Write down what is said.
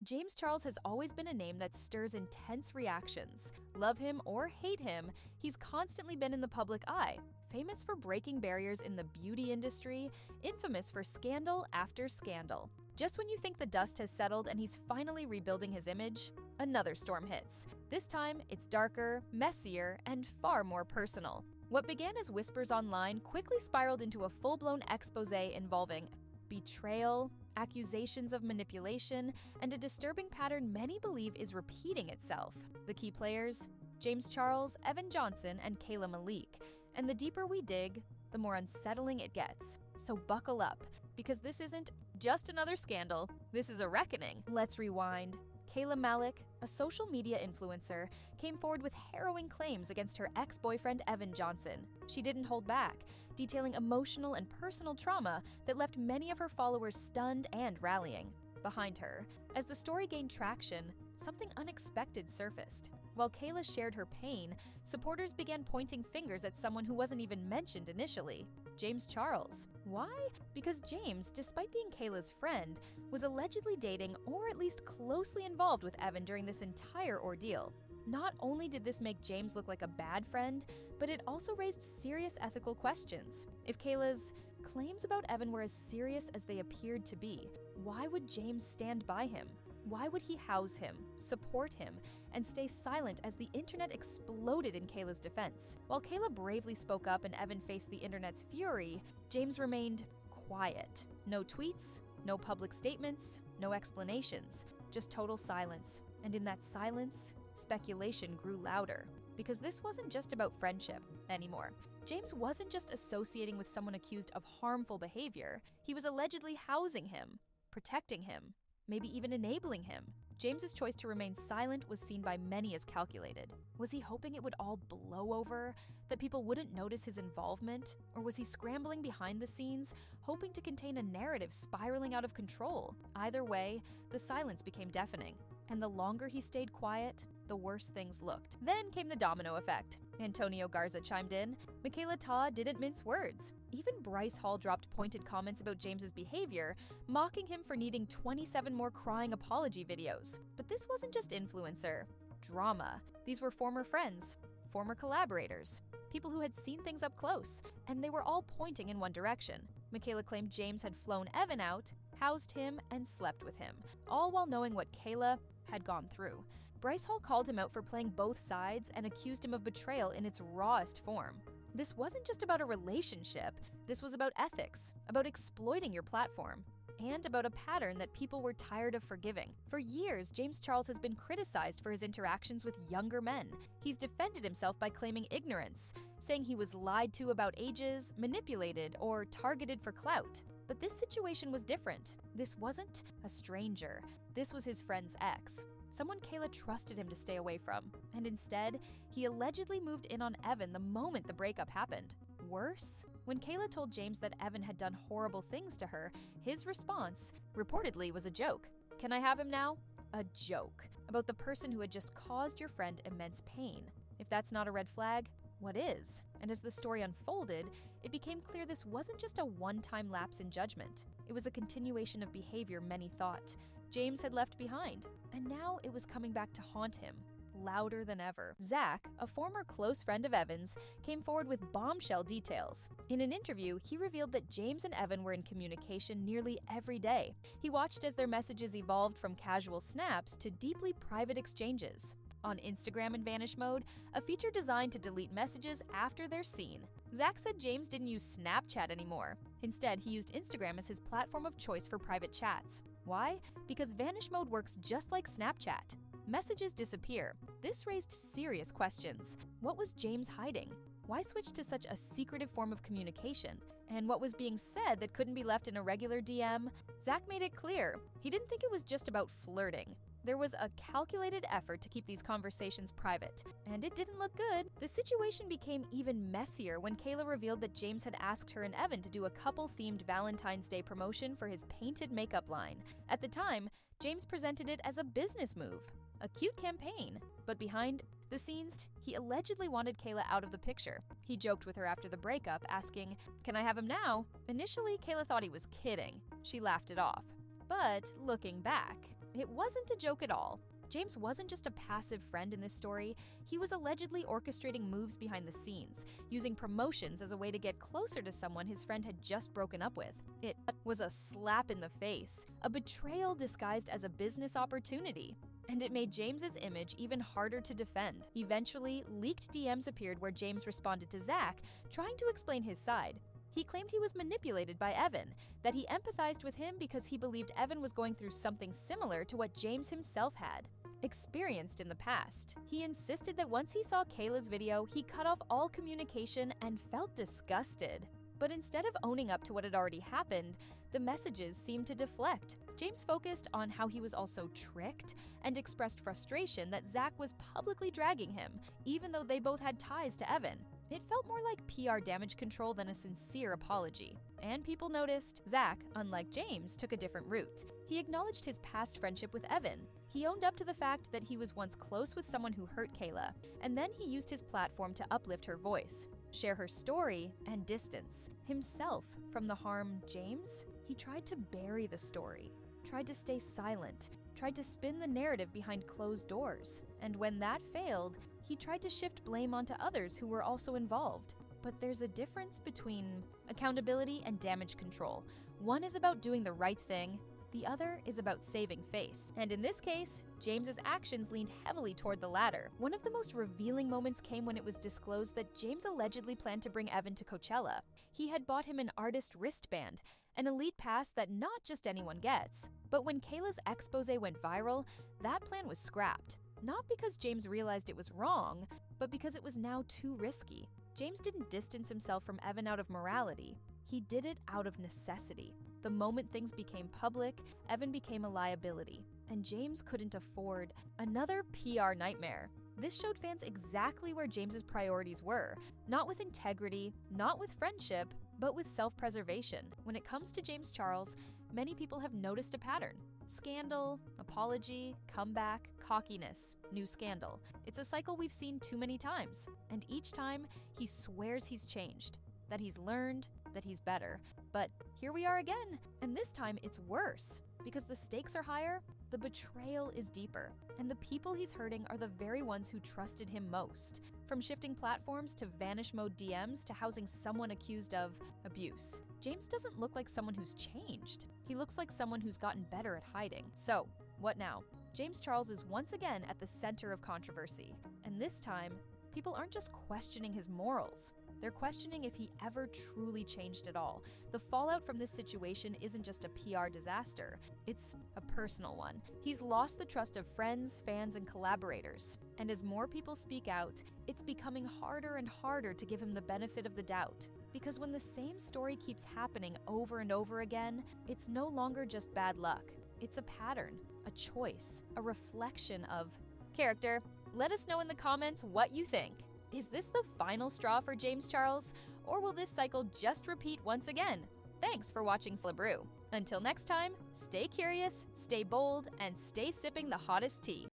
James Charles has always been a name that stirs intense reactions. Love him or hate him, he's constantly been in the public eye, famous for breaking barriers in the beauty industry, infamous for scandal after scandal. Just when you think the dust has settled and he's finally rebuilding his image, another storm hits. This time, it's darker, messier, and far more personal. What began as whispers online quickly spiraled into a full-blown exposé involving betrayal, accusations of manipulation, and a disturbing pattern many believe is repeating itself. The key players? James Charles, Evan Johnson, and Kayla Malik. And the deeper we dig, the more unsettling it gets. So buckle up, because this isn't just another scandal, this is a reckoning. Let's rewind. Kayla Malik, a social media influencer, came forward with harrowing claims against her ex-boyfriend Evan Johnson. She didn't hold back, detailing emotional and personal trauma that left many of her followers stunned and rallying behind her. As the story gained traction, something unexpected surfaced. While Kayla shared her pain, supporters began pointing fingers at someone who wasn't even mentioned initially: James Charles. Why? Because James, despite being Kayla's friend, was allegedly dating or at least closely involved with Evan during this entire ordeal. Not only did this make James look like a bad friend, but it also raised serious ethical questions. If Kayla's claims about Evan were as serious as they appeared to be, why would James stand by him? Why would he house him, support him, and stay silent as the internet exploded in Kayla's defense? While Kayla bravely spoke up and Evan faced the internet's fury, James remained quiet. No tweets, no public statements, no explanations, just total silence. And in that silence, speculation grew louder. Because this wasn't just about friendship anymore. James wasn't just associating with someone accused of harmful behavior, he was allegedly housing him, protecting him, maybe even enabling him. James's choice to remain silent was seen by many as calculated. Was he hoping it would all blow over, that people wouldn't notice his involvement? Or was he scrambling behind the scenes, hoping to contain a narrative spiraling out of control? Either way, the silence became deafening. And the longer he stayed quiet, the worse things looked. Then came the domino effect. Antonio Garza chimed in. Michaela Taw didn't mince words. Even Bryce Hall dropped pointed comments about James's behavior, mocking him for needing 27 more crying apology videos. But this wasn't just influencer drama. These were former friends, former collaborators, people who had seen things up close, and they were all pointing in one direction. Michaela claimed James had flown Evan out, housed him, and slept with him, all while knowing what Kayla had gone through. Bryce Hall called him out for playing both sides and accused him of betrayal in its rawest form. This wasn't just about a relationship, this was about ethics, about exploiting your platform, and about a pattern that people were tired of forgiving. For years, James Charles has been criticized for his interactions with younger men. He's defended himself by claiming ignorance, saying he was lied to about ages, manipulated, or targeted for clout. But this situation was different. This wasn't a stranger. This was his friend's ex, someone Kayla trusted him to stay away from. And instead, he allegedly moved in on Evan the moment the breakup happened. Worse, when Kayla told James that Evan had done horrible things to her, his response, reportedly, was a joke. "Can I have him now?" A joke about the person who had just caused your friend immense pain. If that's not a red flag, what is? And as the story unfolded, it became clear this wasn't just a one-time lapse in judgment. It was a continuation of behavior many thought James had left behind, and now it was coming back to haunt him, louder than ever. Zach, a former close friend of Evan's, came forward with bombshell details. In an interview, he revealed that James and Evan were in communication nearly every day. He watched as their messages evolved from casual snaps to deeply private exchanges. On Instagram in Vanish Mode, a feature designed to delete messages after they're seen. Zach said James didn't use Snapchat anymore. Instead, he used Instagram as his platform of choice for private chats. Why? Because Vanish Mode works just like Snapchat. Messages disappear. This raised serious questions. What was James hiding? Why switch to such a secretive form of communication? And what was being said that couldn't be left in a regular DM? Zach made it clear. He didn't think it was just about flirting. There was a calculated effort to keep these conversations private, and it didn't look good. The situation became even messier when Kayla revealed that James had asked her and Evan to do a couple-themed Valentine's Day promotion for his painted makeup line. At the time, James presented it as a business move, a cute campaign. But behind the scenes, he allegedly wanted Kayla out of the picture. He joked with her after the breakup, asking, "Can I have him now?" Initially, Kayla thought he was kidding. She laughed it off. But looking back, It wasn't a joke at all. James wasn't just a passive friend in this story, he was allegedly orchestrating moves behind the scenes, using promotions as a way to get closer to someone his friend had just broken up with. It was a slap in the face, a betrayal disguised as a business opportunity. And it made James's image even harder to defend. Eventually, leaked DMs appeared where James responded to Zach, trying to explain his side. He claimed he was manipulated by Evan, that he empathized with him because he believed Evan was going through something similar to what James himself had experienced in the past. He insisted that once he saw Kayla's video, he cut off all communication and felt disgusted. But instead of owning up to what had already happened, the messages seemed to deflect. James focused on how he was also tricked and expressed frustration that Zach was publicly dragging him, even though they both had ties to Evan. It felt more like PR damage control than a sincere apology. And people noticed Zach, unlike James, took a different route. He acknowledged his past friendship with Evan. He owned up to the fact that he was once close with someone who hurt Kayla, and then he used his platform to uplift her voice, share her story, and distance himself from the harm. James, he tried to bury the story, tried to stay silent, tried to spin the narrative behind closed doors. And when that failed, he tried to shift blame onto others who were also involved. But there's a difference between accountability and damage control. One is about doing the right thing, the other is about saving face. And in this case, James's actions leaned heavily toward the latter. One of the most revealing moments came when it was disclosed that James allegedly planned to bring Evan to Coachella. He had bought him an artist wristband, an elite pass that not just anyone gets. But when Kayla's exposé went viral, that plan was scrapped. Not because James realized it was wrong, but because it was now too risky. James didn't distance himself from Evan out of morality. He did it out of necessity. The moment things became public, Evan became a liability, and James couldn't afford another PR nightmare. This showed fans exactly where James's priorities were, not with integrity, not with friendship, but with self-preservation. When it comes to James Charles, many people have noticed a pattern. Scandal, apology, comeback, cockiness, new scandal. It's a cycle we've seen too many times, and each time he swears he's changed, that he's learned, that he's better. But here we are again, and this time it's worse. Because the stakes are higher, the betrayal is deeper, and the people he's hurting are the very ones who trusted him most. From shifting platforms to vanish mode DMs to housing someone accused of abuse. James doesn't look like someone who's changed. He looks like someone who's gotten better at hiding. So, what now? James Charles is once again at the center of controversy. And this time, people aren't just questioning his morals. They're questioning if he ever truly changed at all. The fallout from this situation isn't just a PR disaster, it's a personal one. He's lost the trust of friends, fans, and collaborators. And as more people speak out, it's becoming harder and harder to give him the benefit of the doubt. Because when the same story keeps happening over and over again, it's no longer just bad luck. It's a pattern, a choice, a reflection of character. Let us know in the comments what you think. Is this the final straw for James Charles, or will this cycle just repeat once again? Thanks for watching Slabrew. Until next time, stay curious, stay bold, and stay sipping the hottest tea.